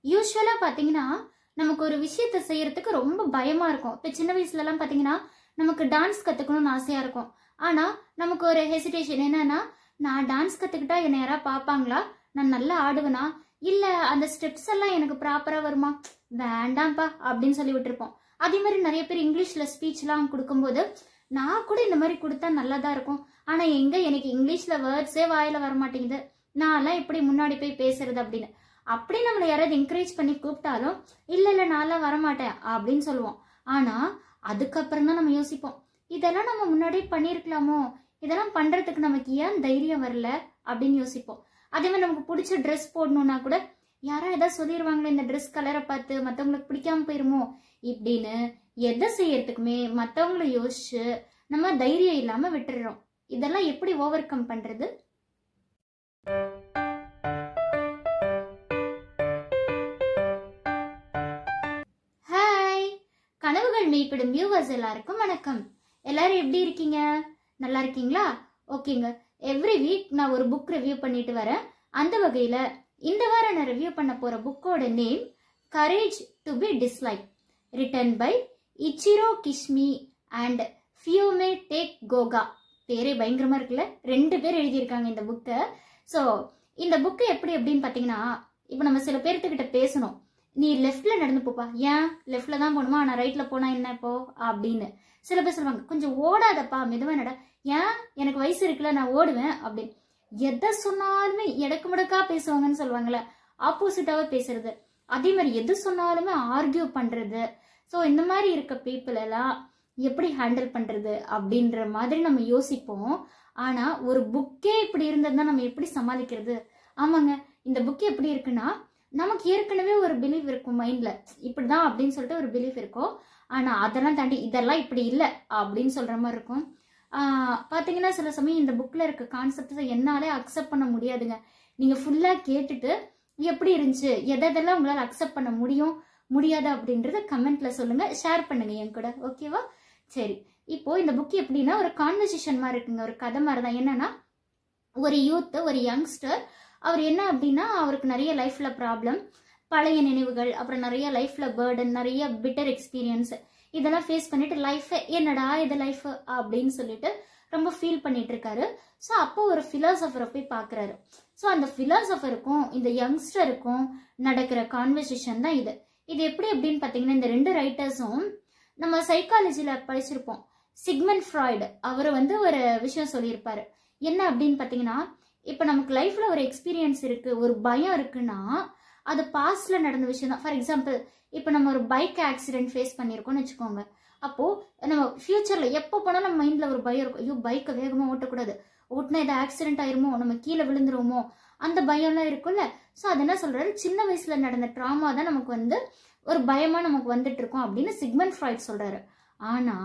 யூஸ்வலா பாத்தீங்கன்னா நமக்கு ஒரு விஷயத்தை செய்யறதுக்கு ரொம்ப பயமா இருக்கும். இப்ப சின்ன வயசுல எல்லாம் பாத்தீங்கன்னா நமக்கு டான்ஸ் கத்துக்கணும்னு ஆசையா இருக்கும். ஆனா நமக்கு ஒரு ஹெசிடேஷன் என்னன்னா, நான் டான்ஸ் கத்துக்கிட்டா என்ன யாரா பாப்பாங்களா, நான் நல்லா ஆடுவேனா, இல்ல அந்த ஸ்டெப்ஸ் எல்லாம் எனக்கு ப்ராப்பரா வருமா, வேண்டாம்ப்பா அப்படின்னு சொல்லி விட்டுருப்போம். அதே மாதிரி நிறைய பேர் இங்கிலீஷ்ல ஸ்பீச் எல்லாம் கொடுக்கும்போது நான் கூட இந்த மாதிரி கொடுத்தா நல்லாதான் இருக்கும், ஆனா எங்க எனக்கு இங்கிலீஷ்ல வேர்ட்ஸே வாயில வர மாட்டேங்குது, நான் எல்லாம் எப்படி முன்னாடி போய் பேசுறது அப்படின்னு. அப்படி நம்மளை யாராவது என்கரேஜ் பண்ணி கூப்பிட்டாலும் இல்ல நான்லாம் வரமாட்டேன் அப்படின்னு சொல்லுவோம். ஆனா அதுக்கப்புறம் தான் நம்ம யோசிப்போம், இதெல்லாம் நம்ம முன்னாடியே பண்ணிருக்கலாமோ, இதெல்லாம் பண்றதுக்கு நமக்கு ஏன் தைரியம் வரல அப்படின்னு யோசிப்போம். அதே மாதிரி நமக்கு பிடிச்ச ட்ரெஸ் போடணும்னா கூட யாரா ஏதாவது சொல்லிடுவாங்களே இந்த ட்ரெஸ் கலரை பார்த்து மற்றவங்களுக்கு பிடிக்காம போயிருமோ இப்படின்னு எதை செய்யறதுக்குமே மற்றவங்களை யோசிச்சு நம்ம தைரியம் இல்லாம விட்டுடுறோம். இதெல்லாம் எப்படி ஓவர் கம் பண்றது? ஹாய், கனவுகள் மெய்ப்படும் வியூவர்ஸ் எல்லாருக்கும் வணக்கம். எல்லாரும் எப்படி இருக்கீங்க? நல்லா இருக்கீங்களா? ஓகேங்க. எவ்ரி வீக் நான் ஒரு புக் ரிவ்யூ பண்ணிட்டு வரேன். அந்த வகையில இந்த வாரம் நான் ரிவ்யூ பண்ண போற புக்கோட name courage to be disliked, written by Ichiro Kishimi and Fumitake Koga. பேரே பயங்கரமா இருக்குல்ல, 2 பேர் எழுதியிருக்காங்க இந்த புக்கை. ஸோ இந்த புக்கு எப்படி அப்படின்னு பார்த்தீங்கன்னா, இப்போ நம்ம சில பேர்த்துக்கிட்ட பேசணும், நீ லெஃப்ட்ல நடந்து போப்பா, ஏன் லெஃப்ட்ல தான் போகணுமா, நான் ரைட்ல போனா என்ன இப்போ அப்படின்னு. சில பேர் சொல்லுவாங்க, கொஞ்சம் ஓடாதப்பா மெதுவா நட, ஏன் எனக்கு வயசு இருக்குல்ல நான் ஓடுவேன் அப்படின்னு. எதை சொன்னாலுமே எடக்கு முடக்கா பேசுவாங்கன்னு சொல்லுவாங்கல்ல, ஆப்போசிட்டாவே பேசுறது. அதே மாதிரி எது சொன்னாலுமே ஆர்கியூ பண்றது. ஸோ இந்த மாதிரி இருக்க பீப்புள் எல்லாம் எப்படி ஹேண்டில் பண்றது அப்படின்ற மாதிரி நம்ம யோசிப்போம். ஆனா ஒரு புக்கே இப்படி இருந்ததுன்னா நம்ம எப்படி சமாளிக்கிறது? ஆமாங்க, இந்த புக் எப்படி இருக்குன்னா, நமக்கு ஏற்கனவே ஒரு பிலீஃப் இருக்கும் மைண்ட்ல, இப்படிதான் அப்படின்னு சொல்லிட்டு ஒரு பிலீஃப் இருக்கும். ஆனா அதெல்லாம் தாண்டி இதெல்லாம் இப்படி இல்லை அப்படின்னு சொல்ற மாதிரி இருக்கும். பாத்தீங்கன்னா சில சமயம் இந்த புக்ல இருக்க கான்செப்ட் என்னாலே அக்செப்ட் பண்ண முடியாதுங்க. நீங்க ஃபுல்லா கேட்டுட்டு எப்படி இருந்துச்சு, எதெல்லாம் உங்களால அக்செப்ட் பண்ண முடியும் முடியாது அப்படின்றத கமெண்ட்ல சொல்லுங்க, ஷேர் பண்ணுங்க என் கூட, ஓகேவா? சரி, இப்போ இந்த புக் எப்படின்னா ஒரு கான்வர்சேஷன் மாதிரி இருக்குங்க, ஒரு கதை மாதிரி தான். என்னன்னா, ஒரு யூத், ஒரு யங்ஸ்டர், அவர் என்ன அப்படின்னா அவருக்கு நிறைய லைஃப்ல ப்ராப்ளம், பழைய நினைவுகள், அப்புறம் நிறைய லைஃப்ல பேர்டன், நிறைய பிட்டர் எக்ஸ்பீரியன்ஸ், இதெல்லாம் ஃபேஸ் பண்ணிட்டு லைஃப் என்னடா இது லைஃப் அப்படின்னு சொல்லிட்டு ரொம்ப ஃபீல் பண்ணிட்டு இருக்காரு. ஸோ அப்போ ஒரு பிலாசபரை போய் பார்க்குறாரு. ஸோ அந்த பிலாசபருக்கும் இந்த யங்ஸ்டருக்கும் நடக்கிற கான்வர்சேஷன் தான் இது. இது எப்படி அப்படின்னு பார்த்தீங்கன்னா, இந்த 2 ரைட்டர்ஸும் நம்ம சைக்காலஜில படிச்சிருப்போம். சிக்மண்ட் ஃப்ராய்டு அவர் ஒரு விஷயம் சொல்லியிருப்பாரு. என்ன அப்படின்னு பார்த்தீங்கன்னா, இப்போ நமக்கு லைஃப்ல ஒரு எக்ஸ்பீரியன்ஸ் இருக்கு, ஒரு பயம் இருக்குன்னா அது பாஸ்ட்ல நடந்த விஷயம் தான். ஃபார் எக்ஸாம்பிள், இப்போ நம்ம ஒரு பைக் ஆக்சிடென்ட் ஃபேஸ் பண்ணியிருக்கோம்னு வச்சுக்கோங்க. அப்போ நம்ம ஃபியூச்சர்ல எப்போ போனாலும் நம்ம மைண்ட்ல ஒரு பயம் இருக்கும், ஐயோ பைக்கை வேகமா ஓட்டக்கூடாது, ஓட்டினா ஏதாவது ஆக்சிடென்ட் ஆயிருமோ, நம்ம கீழே விழுந்துருவோமோ, அந்த பயம்லாம் இருக்கும்ல. ஸோ அது என்ன சொல்றாரு, சின்ன வயசுல நடந்த ட்ராமா தான் நமக்கு ஒரு பயமா நமக்கு வந்துட்டு இருக்கோம் அப்படின்னு சிக்மண்ட் ஃப்ராய்ட் சொல்றாரு. ஆனா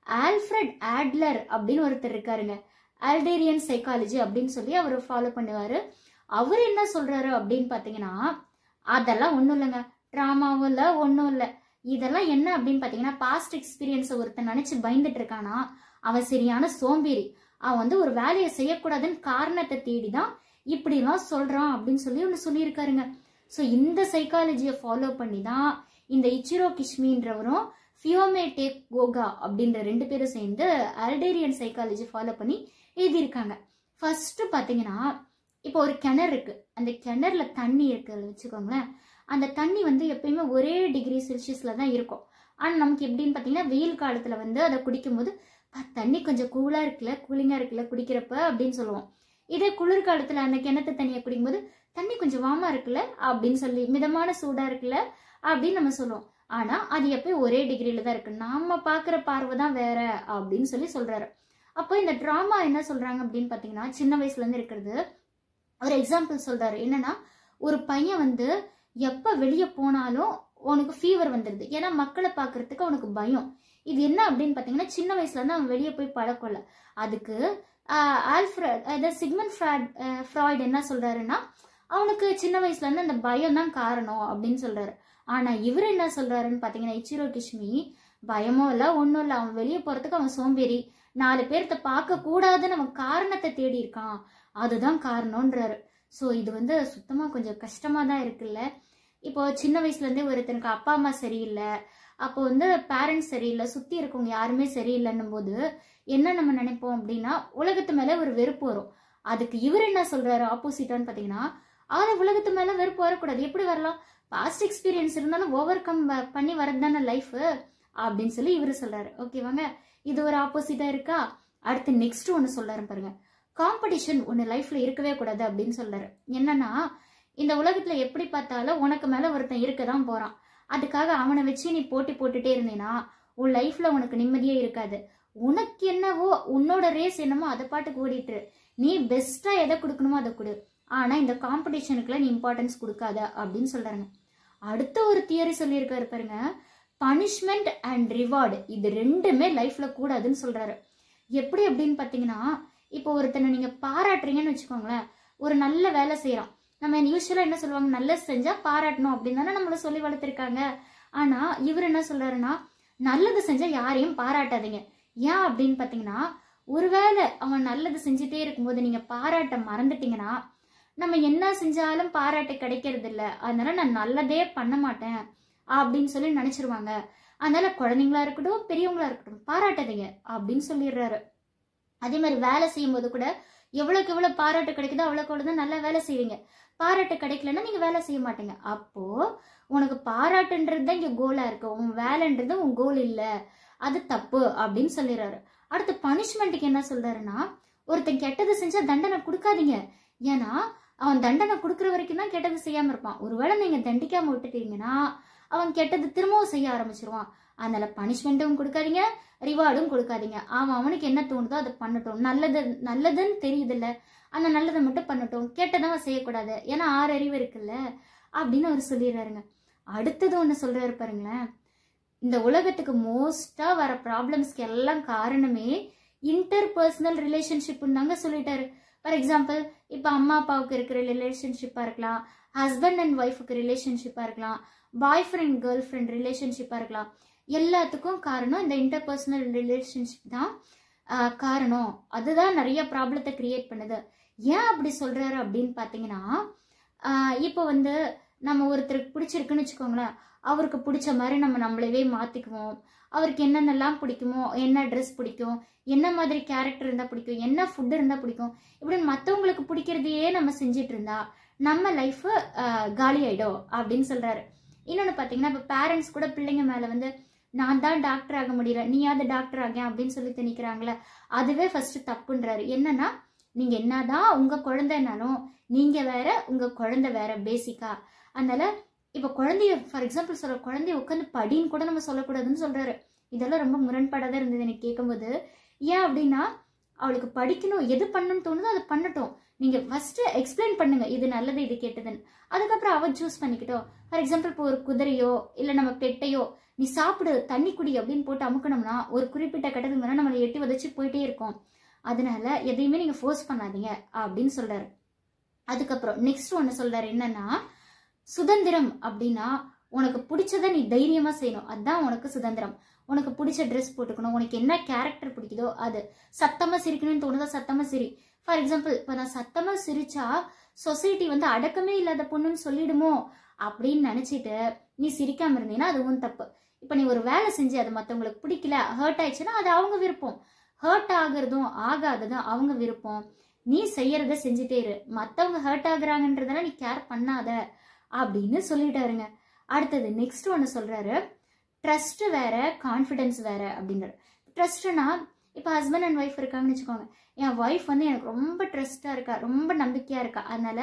ஆல்ஃபிரட் ஆட்லர் அப்படின்னு ஒருத்தர் இருக்காருங்க, ஆல்டேரியன் சைக்காலஜி அப்படின்னு சொல்லி அவர் ஃபாலோ பண்ணுவாரு. அவர் என்ன சொல்றாரு அப்படின்னு பாத்தீங்கன்னா, அதெல்லாம் ஒண்ணும் இல்லைங்க, ட்ராமாவும் இல்லை ஒன்றும் இல்லை, இதெல்லாம் என்ன அப்படின்னு பாத்தீங்கன்னா, பாஸ்ட் எக்ஸ்பீரியன்ஸை ஒருத்தன் நினைச்சு பயந்துட்டு இருக்கானா அவன் சரியான சோம்பேறி, அவன் ஒரு வேலையை செய்யக்கூடாதுன்னு காரணத்தை தேடிதான் இப்படிலாம் சொல்றான் அப்படின்னு சொல்லி ஒன்று சொல்லியிருக்காருங்க. ஸோ இந்த சைக்காலஜியை ஃபாலோ பண்ணி தான் இந்த இச்சிரோ கிஷ்மின்றவரும் ஃபியோமே டேக் கோகா அப்படின்ற 2 பேரும் சேர்ந்து ஆல்டேரியன் சைக்காலஜி ஃபாலோ பண்ணி எழுதியிருக்காங்க. ஃபர்ஸ்ட் பாத்தீங்கன்னா, இப்போ ஒரு கிணறு இருக்கு, அந்த கிணறுல தண்ணி இருக்கு வச்சுக்கோங்களேன். அந்த தண்ணி எப்பயுமே ஒரே டிகிரி செல்சியஸ்ல தான் இருக்கும். ஆனா நமக்கு எப்படின்னு பாத்தீங்கன்னா, வெயில் காலத்துல அதை குடிக்கும்போது தண்ணி கொஞ்சம் கூலா இருக்குல்ல, கூலிங்கா இருக்குல்ல குடிக்கிறப்ப அப்படின்னு சொல்லுவோம். இதே குளிர்காலத்துல அந்த கிணத்து தண்ணியை குடிக்கும்போது தண்ணி கொஞ்சம் வாமா இருக்குல்ல அப்படின்னு சொல்லி, மிதமான சூடா இருக்குல்ல அப்படின்னு நம்ம சொல்லுவோம். ஆனா அது எப்பயும் ஒரே டிகிரியில தான் இருக்கு, நாம பாக்குற பார்வை தான் வேற அப்படின்னு சொல்லி சொல்றாரு. அப்போ இந்த டிராமா என்ன சொல்றாங்க அப்படின்னு பாத்தீங்கன்னா, சின்ன வயசுல இருந்து இருக்கிறது ஒரு எக்ஸாம்பிள் சொல்றாரு. என்னன்னா, ஒரு பையன் எப்ப வெளியே போனாலும் உனக்கு ஃபீவர் வந்துடுது, ஏன்னா மக்களை பாக்குறதுக்கு அவனுக்கு பயம். இது என்ன அப்படின்னு பாத்தீங்கன்னா, சின்ன வயசுல இருந்து அவன் வெளியே போய் பழக்கல. அதுக்கு சிக்மண்ட் ஃப்ராய்டு என்ன சொல்றாருன்னா, அவனுக்கு சின்ன வயசுல இருந்து அந்த பயம் தான் காரணம் அப்படின்னு சொல்றாரு. ஆனா இவர் என்ன சொல்றாருன்னு பாத்தீங்கன்னா, இச்சிரோ கிஷ்மி, பயமோ இல்ல ஒன்னும் இல்ல, அவன் வெளியே போறதுக்கு அவன் சோம்பேறி, 4 பேர்த்த பார்க்க கூடாதுன்னு அவன் காரணத்தை தேடி இருக்கான், அதுதான் காரணம்ன்றாரு. ஸோ இது சுத்தமா கொஞ்சம் கஷ்டமா தான் இருக்குல்ல. இப்போ சின்ன வயசுல இருந்தே ஒருத்தனுக்கு அப்பா அம்மா சரியில்லை, அப்போ வந்து பேரண்ட்ஸ் சரியில்லை, சுத்தி இருக்கவங்க யாருமே சரியில்லைன்னும் போது என்ன நம்ம நினைப்போம் அப்படின்னா உலகத்து மேல ஒரு வெறுப்பு வரும். அதுக்கு இவர் என்ன சொல்றாரு ஆப்போசிட்டான்னு பாத்தீங்கன்னா, உலகத்து மேல வெறுப்பு வரக்கூடாது, எப்படி வரலாம், பாஸ்ட் எக்ஸ்பீரியன்ஸ் இருந்தாலும் ஓவர் கம் பண்ணி வரது தானே லைஃப் அப்படின்னு சொல்லி இவரு சொல்றாரு. ஓகேவாங்க, இது ஒரு ஆப்போசிட்டா இருக்கா. அடுத்து நெக்ஸ்ட் ஒன்னு சொல்றாரு பாருங்க, காம்படிஷன் ஒன்னு லைஃப்ல இருக்கவே கூடாது அப்படின்னு சொல்றாரு. என்னன்னா, இந்த உலகத்துல எப்படி பார்த்தாலும் உனக்கு மேல ஒருத்தன் இருக்கதான் போறான், அதுக்காக அவனை வச்சு நீ போட்டி போட்டுட்டே இருந்தீன்னா உன் லைஃப்ல உனக்கு நிம்மதியே இருக்காது. உனக்கு என்னவோ உன்னோட ரேஸ் என்னமோ அதை பாட்டுக்கு ஓடிட்டு நீ பெஸ்டா எதை கொடுக்கணுமோ அதை கொடு, ஆனா இந்த காம்படிஷனுக்குலாம் நீ இம்பார்ட்டன்ஸ் கொடுக்காத அப்படின்னு சொல்றாங்க. அடுத்த ஒரு தியரி சொல்லியிருக்காரு பாருங்க, பனிஷ்மெண்ட் அண்ட் ரிவார்டு, இது ரெண்டுமே லைஃப்ல கூடாதுன்னு சொல்றாரு. எப்படி அப்படின்னு பாத்தீங்கன்னா, இப்போ ஒருத்தனை நீங்க பாராட்டுறீங்கன்னு வச்சுக்கோங்களேன், ஒரு நல்ல வேலை செய்யறான், நம்ம யூஸ்வலா என்ன சொல்லுவாங்க, நல்லது செஞ்சா பாராட்டணும் அப்படின்னு தானே நம்மள சொல்லி வளர்த்திருக்காங்க. ஆனா இவர் என்ன சொல்றாருன்னா, நல்லது செஞ்சா யாரையும் பாராட்டாதீங்க. ஏன் அப்படின்னு பாத்தீங்கன்னா, ஒருவேளை அவன் நல்லது செஞ்சுட்டே இருக்கும்போது நீங்க பாராட்ட மறந்துட்டீங்கன்னா நம்ம என்ன செஞ்சாலும் பாராட்டு கிடைக்கிறது இல்ல, அதனால நான் நல்லதே பண்ண மாட்டேன் அப்படின்னு சொல்லி நினைச்சிருவாங்க. அதனால குழந்தைங்களா இருக்கட்டும் பெரியவங்களா இருக்கட்டும் பாராட்டாதீங்க அப்படின்னு சொல்லிடுறாரு. அதே மாதிரி வேலை செய்யும் போது கூட எவ்வளவுக்கு எவ்வளவு பாராட்டு கிடைக்குதோ அவ்வளவுக்கு அவ்வளவுதான் நல்லா வேலை செய்வீங்க. பாராட்டு கிடைக்கலன்னா நீங்க வேலை செய்ய மாட்டீங்க. அப்போ உனக்கு பாராட்டுன்றது தான் இங்க கோலா இருக்கு, உன் வேலைன்றது உன் கோல் இல்ல, அது தப்பு அப்படின்னு சொல்லிடுறாரு. அடுத்து பனிஷ்மெண்ட்டுக்கு என்ன சொல்றாருன்னா, ஒருத்தன் கெட்டது செஞ்சா தண்டனை கொடுக்காதீங்க, ஏன்னா அவன் தண்டனை கொடுக்குற வரைக்கும் தான் கெட்டது செய்யாம இருப்பான். ஒருவேளை நீங்க தண்டிக்காம விட்டுட்டீங்கன்னா அவன் கெட்டது திரும்பவும் செய்ய ஆரம்பிச்சிருவான். அதனால பனிஷ்மெண்ட்டும் கொடுக்காதீங்க, ரிவார்டும் கொடுக்காதீங்க. அவனுக்கு என்ன தோணுதோ அதை பண்ணட்டும், நல்லதுன்னு தெரியுது இல்ல, அந்த நல்லதை மட்டும் பண்ணட்டும், கெட்டதான் செய்யக்கூடாது, ஏன்னா 6 அறிவு இருக்குல்ல அப்படின்னு அவர் சொல்லிடுறாருங்க. அடுத்தது ஒண்ணு சொல்றாரு பாருங்களேன், இந்த உலகத்துக்கு மோஸ்டா வர ப்ராப்ளம்ஸ்க்கு எல்லாம் காரணமே இன்டர்பர்சனல் ரிலேஷன்ஷிப்னு தாங்க சொல்லிட்டாரு. ஃபார் எக்ஸாம்பிள், இப்ப அம்மா அப்பாவுக்கு இருக்கிற ரிலேஷன்ஷிப்பா இருக்கலாம், ஹஸ்பண்ட் அண்ட் ஒய்ஃபுக்கு ரிலேஷன்ஷிப்பா இருக்கலாம், பாய் ஃப்ரெண்ட் கேர்ள் ஃப்ரெண்ட் ரிலேஷன்ஷிப்பா இருக்கலாம். எல்லாத்துக்கும் காரணம் இந்த இன்டர்பர்சனல் ரிலேஷன்ஷிப் தான் காரணம். அதுதான் நிறைய ப்ராப்ளத்தை கிரியேட் பண்ணுது. ஏன் அப்படி சொல்றாரு அப்படின்னு பாத்தீங்கன்னா, இப்போ வந்து நம்ம ஒருத்தருக்கு பிடிச்சிருக்குன்னு வச்சுக்கோங்களேன், அவருக்கு பிடிச்ச மாதிரி நம்ம நம்மளவே மாத்திக்குவோம். அவருக்கு என்னென்னலாம் பிடிக்குமோ, என்ன ட்ரெஸ் பிடிக்கும், என்ன மாதிரி கேரக்டர் இருந்தா பிடிக்கும், என்ன ஃபுட் இருந்தா பிடிக்கும், இப்படி மற்றவங்களுக்கு பிடிக்கிறதையே நம்ம செஞ்சிட்டு இருந்தா நம்ம லைஃப் காலி ஆயிடும் அப்படின்னு சொல்றாரு. இன்னொன்னு பாத்தீங்கன்னா, இப்ப பேரண்ட்ஸ் கூட பிள்ளைங்க மேல வந்து நான் தான் டாக்டர் ஆக முடியல, நீயாவது டாக்டர் ஆக அப்படின்னு சொல்லி திணிக்கிறாங்களே, அதுவே ஃபர்ஸ்ட் தப்புன்றாரு. என்னன்னா, நீங்க என்னதான் உங்க குழந்தைனாலும் நீங்க வேற உங்க குழந்தை வேற பேசிக்கா. அதனால இப்ப குழந்தைய ஃபார் எக்ஸாம்பிள் சொல்ற, குழந்தைய உட்காந்து படின்னு கூட நம்ம சொல்லக்கூடாதுன்னு சொல்றாரு. இதெல்லாம் ரொம்ப முரண்பாடாதான் இருந்தது எனக்கு கேட்கும்போது. ஏன் அப்படின்னா, அவளுக்கு படிக்கணும், எது பண்ணணும்னு தோணுதோ அதை பண்ணட்டும், நீங்க ஃபர்ஸ்ட் எக்ஸ்பிளைன் பண்ணுங்க இது நல்லது இது கெட்டதுன்னு, அதுக்கப்புறம் அவ சூஸ் பண்ணிக்கிட்டோம். ஃபார் எக்ஸாம்பிள், இப்போ ஒரு குதிரையோ இல்ல நம்ம பெட்டையோ நீ சாப்பிடு தண்ணி குடி அப்படின்னு போட்டு அமுக்கணும்னா ஒரு குறிப்பிட்ட கட்டத்துக்கு மேல நம்மளை எட்டி வதச்சு போயிட்டே இருக்கும். அதனால எதையுமே நீங்க ஃபோர்ஸ் பண்ணாதீங்க அப்படின்னு சொல்றாரு. அதுக்கப்புறம் நெக்ஸ்ட் ஒன்னு சொல்றாரு, என்னன்னா சுதந்திரம் அப்படின்னா உனக்கு பிடிச்சதை நீ தைரியமா செய்யணும், அதுதான் உனக்கு சுதந்திரம். உனக்கு பிடிச்ச ட்ரெஸ் போட்டுக்கணும், உனக்கு என்ன கேரக்டர் பிடிக்குதோ அது. சத்தமா சிரிக்கணும்னு தோணுதா சத்தமா சிரி. ஃபார் எக்ஸாம்பிள், இப்போ நான் சத்தமா சிரிச்சா சொசைட்டி வந்து அடக்கமே இல்லாத பொண்ணுன்னு சொல்லிடுமோ அப்படின்னு நினைச்சிட்டு நீ சிரிக்காம இருந்தீங்கன்னா அதுவும் தப்பு. இப்போ நீ ஒரு வேலை செஞ்சு அது மற்றவங்களுக்கு பிடிக்கல, ஹர்ட் ஆயிடுச்சுன்னா அது அவங்க விருப்பம். ஹர்ட் ஆகுறதும் ஆகாததும் அவங்க விருப்பம். நீ செய்யறத செஞ்சுட்டே இரு, மற்றவங்க ஹர்ட் ஆகுறாங்கன்றதெல்லாம் நீ கேர் பண்ணாத அப்படின்னு சொல்லிட்டாருங்க. அடுத்தது நெக்ஸ்ட் ஒன்று சொல்றாரு, ட்ரஸ்ட் வேற கான்ஃபிடன்ஸ் வேற அப்படின்றாரு. ட்ரஸ்ட்னா இப்போ ஹஸ்பண்ட் அண்ட் ஒய்ஃப் இருக்காங்கன்னு வச்சுக்கோங்க, என் ஒய்ஃப் வந்து எனக்கு ரொம்ப ட்ரஸ்டா இருக்கா, ரொம்ப நம்பிக்கையா இருக்கா, அதனால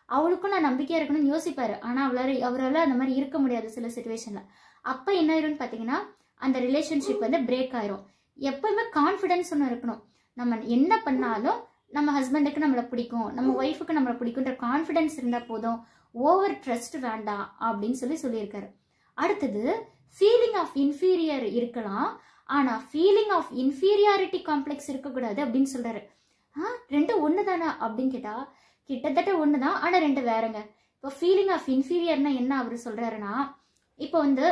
அவளுக்கும் நான் நம்பிக்கையா இருக்கணும்னு யோசிப்பாரு. ஆனா அவரால் அந்த மாதிரி இருக்க முடியாது சில சுச்சுவேஷன்ல. அப்ப என்ன ஆயிரும்னு பாத்தீங்கன்னா, அந்த ரிலேஷன்ஷிப் வந்து பிரேக் ஆயிரும். எப்பவுமே கான்ஃபிடன்ஸ் ஒன்று இருக்கணும். நம்ம என்ன பண்ணாலும் நம்ம ஹஸ்பண்டுக்கு நம்மளை பிடிக்கும், நம்ம ஒய்ஃபுக்கு நம்மளை பிடிக்கும்ன்ற கான்ஃபிடன்ஸ் இருந்தா போதும், ஓவர் ட்ரஸ்ட் வேண்டாம் அப்படின்னு சொல்லியிருக்காரு. அடுத்தது, ஃபீலிங் ஆஃப் இன்ஃபீரியர் இருக்கலாம், ஆனா ஃபீலிங் ஆஃப் இன்ஃபீரியாரிட்டி காம்ப்ளெக்ஸ் இருக்கக்கூடாது அப்படின்னு சொல்றாரு. ரெண்டும் ஒன்று தானே அப்படின்னு கேட்டா கிட்டத்தட்ட ஒன்று தான், ஆனா ரெண்டு வேறங்க. இப்போ ஃபீலிங் ஆஃப் இன்ஃபீரியர்னா என்ன அவர் சொல்றாருன்னா, இப்போ வந்து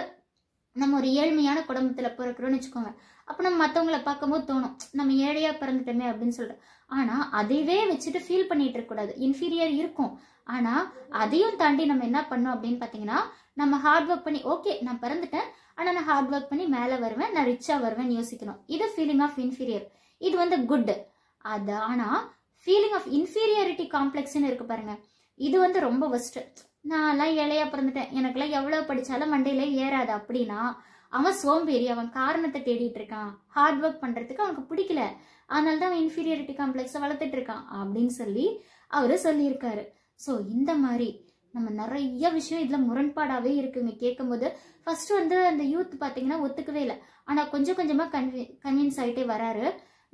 நம்ம ஒரு ஏழ்மையான குடும்பத்துல பிறக்கிறோம்னு வச்சுக்கோங்க, அப்போ நம்ம மற்றவங்களை பார்க்கும்போது தோணும் நம்ம ஏழையாக பிறந்துட்டோமே அப்படின்னு சொல்லிட்டு. ஆனால் அதைவே வச்சுட்டு ஃபீல் பண்ணிட்டு இருக்கக்கூடாது. இன்ஃபீரியர் இருக்கும், ஆனால் அதையும் தாண்டி நம்ம என்ன பண்ணோம் அப்படின்னு பார்த்தீங்கன்னா, நம்ம ஹார்ட் ஒர்க் பண்ணி ஓகே நான் பிறந்துட்டேன், ஆனால் நான் ஹார்ட் ஒர்க் பண்ணி மேலே வருவேன், நான் ரிச்சாக வருவேன்னு யோசிக்கணும். இது ஃபீலிங் ஆஃப் இன்ஃபீரியர், இது வந்து குட். அது ஆனால் ஃபீலிங் ஆஃப் இன்ஃபீரியாரிட்டி காம்ப்ளெக்ஸ்ன்னு இருக்கு பாருங்க, இது வந்து ரொம்ப ஒஸ்ட். நான்லாம் ஏழையா பிறந்துட்டேன், எனக்குலாம் எவ்வளோ படித்தாலும் மண்டையில ஏறாது அப்படின்னா அவன் சோம்பேறி, அவன் காரணத்தை தேடிட்டு இருக்கான். ஹார்ட் ஒர்க் பண்ணுறதுக்கு அவனுக்கு பிடிக்கல, அதனால தான் அவன் இன்ஃபீரியாரிட்டி காம்ப்ளெக்ஸை வளர்த்துட்டு இருக்கான் அப்படின்னு சொல்லி அவரு சொல்லியிருக்காரு. ஸோ இந்த மாதிரி நம்ம நிறைய விஷயம் இதில் முரண்பாடாகவே இருக்குங்க. கேட்கும்போது ஃபர்ஸ்ட் வந்து அந்த யூத் பார்த்தீங்கன்னா ஒத்துக்கவே இல்லை, ஆனால் கொஞ்சம் கொஞ்சமாக கன்வின்ஸ் ஆகிட்டே வராரு.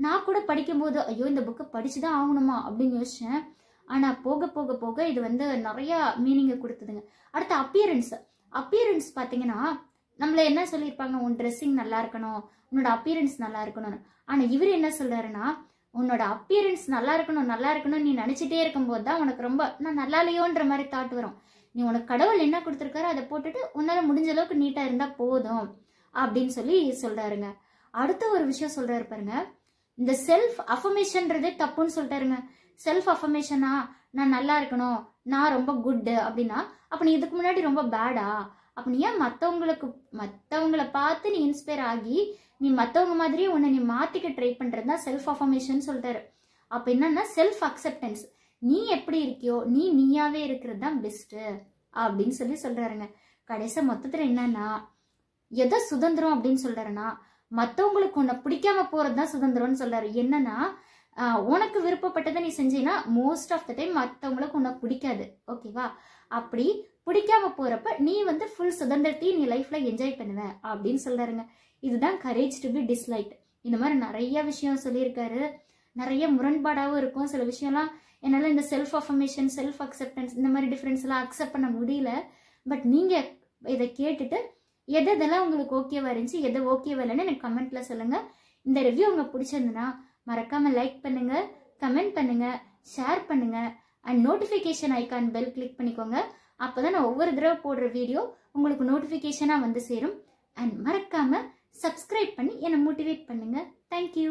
நான் கூட படிக்கும்போது ஐயோ இந்த புக்கை படிச்சு தான் ஆகணுமா அப்படின்னு யோசிச்சேன். ஆனால் போக போக போக இது வந்து நிறையா மீனிங்கை கொடுத்ததுங்க. அடுத்த அப்பியரன்ஸ் பார்த்தீங்கன்னா நம்மள என்ன சொல்லியிருப்பாங்க, உன் ட்ரெஸ்ஸிங் நல்லா இருக்கணும், உன்னோட அப்பியரன்ஸ் நல்லா இருக்கணும்னு. ஆனால் இவர் என்ன சொல்றாருன்னா, உன்னோட அப்பியரன்ஸ் நல்லா இருக்கணும் நீ நினச்சிட்டே இருக்கும்போது தான் உனக்கு ரொம்ப நான் நல்லா இல்லையோன்ற மாதிரி தாட் வரும். நீ உனக்கு கடவுள் என்ன கொடுத்துருக்காரோ அதை போட்டுட்டு உன்னால் முடிஞ்ச அளவுக்கு நீட்டாக இருந்தால் போதும் அப்படின்னு சொல்லி சொல்றாருங்க. அடுத்த ஒரு விஷயம் சொல்றாரு பாருங்க, இந்த செல்ஃப் அஃபர்மேஷன்ன்றதே தப்புன்னு சொல்லிட்டாருங்க. செல்ஃப் அஃபர்மேஷனா நான் நல்லா இருக்கணும், நான் ரொம்ப குட் அப்படின்னா அப்போ நீ இதுக்கு முன்னாடி ரொம்ப பேடா, அப்போ நீ ஏன் மற்றவங்களை பார்த்து நீ இன்ஸ்பயர் ஆகி நீ மற்றவங்க மாதிரியே உன்னை நீ மாற்றிக்க ட்ரை பண்ணுறது தான் செல்ஃப் அஃபர்மேஷன் சொல்லிட்டாரு. அப்போ என்னன்னா செல்ஃப் அக்செப்டன்ஸ், நீ எப்படி இருக்கியோ நீயாவே இருக்கிறது தான் பெஸ்ட்டு அப்படின்னு சொல்லி சொல்கிறாருங்க. கடைசி மொத்தத்தில் என்னன்னா எதை சுதந்திரம் அப்படின்னு சொல்கிறாருன்னா, மற்றவங்களுக்கு உன்னை பிடிக்காம போகிறது தான் சுதந்திரம்னு சொல்கிறாரு. என்னன்னா உனக்கு விருப்பப்பட்டதை நீ செஞ்சீங்கன்னா மோஸ்ட் ஆஃப் த டைம் மற்றவங்களுக்கு உன்னை பிடிக்காது, ஓகேவா? அப்படி பிடிக்காம போறப்ப நீ வந்து ஃபுல் சுதந்திரத்தையும் நீ லைஃப்ல என்ஜாய் பண்ணுவ அப்படின்னு சொல்றாருங்க. இதுதான் கரேஜ் டு பி டிஸ்லைக்ட். இந்த மாதிரி நிறைய விஷயம் சொல்லியிருக்காரு. நிறைய முரண்பாடாகவும் இருக்கும். சில விஷயம்லாம் என்னால் இந்த செல்ஃப் அஃபர்மேஷன், செல்ஃப் அக்செப்டன்ஸ் இந்த மாதிரி டிஃப்ரென்ஸ் எல்லாம் அக்செப்ட் பண்ண முடியல. பட் நீங்க இதை கேட்டுட்டு எதெல்லாம் உங்களுக்கு ஓகேவா இருந்துச்சு, எது ஓகேவா இல்லைன்னு எனக்கு கமெண்ட்ல சொல்லுங்க. இந்த ரிவ்யூ உங்களுக்கு பிடிச்சிருந்துன்னா மறக்காம லைக் பண்ணுங்க, கமெண்ட் பண்ணுங்க, ஷேர் பண்ணுங்க and notification icon bell click பண்ணிக்கோங்க. அப்போதான் நான் ஒவ்வொரு தடவை போடுற வீடியோ உங்களுக்கு நோட்டிஃபிகேஷனாக வந்து சேரும். அண்ட் மறக்காம சப்ஸ்கிரைப் பண்ணி என்னை மோட்டிவேட் பண்ணுங்க. தேங்க்யூ.